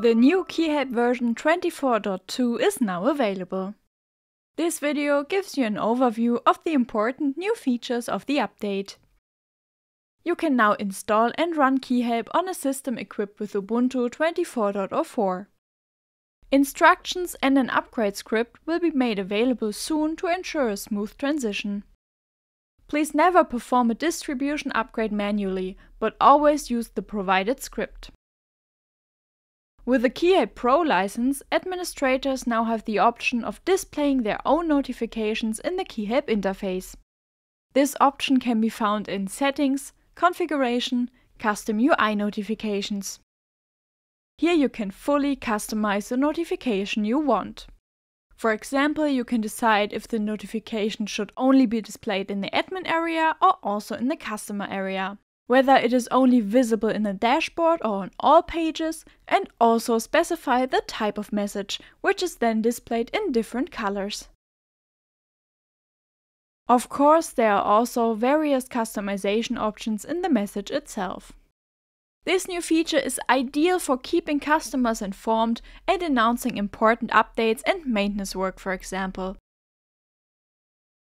The new KeyHelp version 24.2 is now available. This video gives you an overview of the important new features of the update. You can now install and run KeyHelp on a system equipped with Ubuntu 24.04. Instructions and an upgrade script will be made available soon to ensure a smooth transition. Please never perform a distribution upgrade manually, but always use the provided script. With the KeyHelp Pro license, administrators now have the option of displaying their own notifications in the KeyHelp interface. This option can be found in Settings, Configuration, Custom UI Notifications. Here you can fully customize the notification you want. For example, you can decide if the notification should only be displayed in the admin area or also in the customer area, whether it is only visible in the dashboard or on all pages, and also specify the type of message, which is then displayed in different colors. Of course, there are also various customization options in the message itself. This new feature is ideal for keeping customers informed and announcing important updates and maintenance work, for example.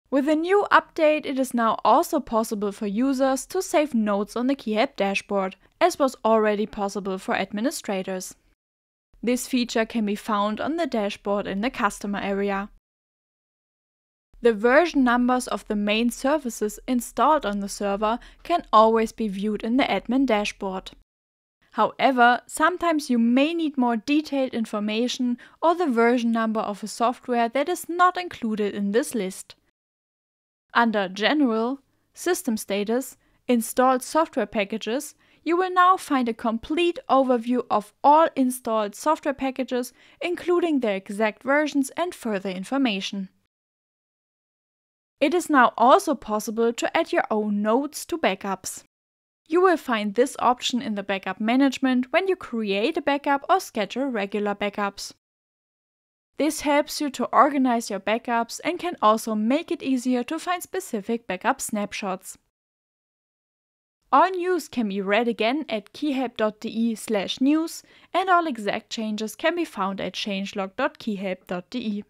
With the new update, it is now also possible for users to save notes on the KeyHelp dashboard, as was already possible for administrators. This feature can be found on the dashboard in the customer area. The version numbers of the main services installed on the server can always be viewed in the admin dashboard. However, sometimes you may need more detailed information or the version number of a software that is not included in this list. Under General, System Status, Installed Software Packages, you will now find a complete overview of all installed software packages, including their exact versions and further information. It is now also possible to add your own notes to backups. You will find this option in the backup management when you create a backup or schedule regular backups. This helps you to organize your backups and can also make it easier to find specific backup snapshots. All news can be read again at keyhelp.de/news, and all exact changes can be found at changelog.keyhelp.de.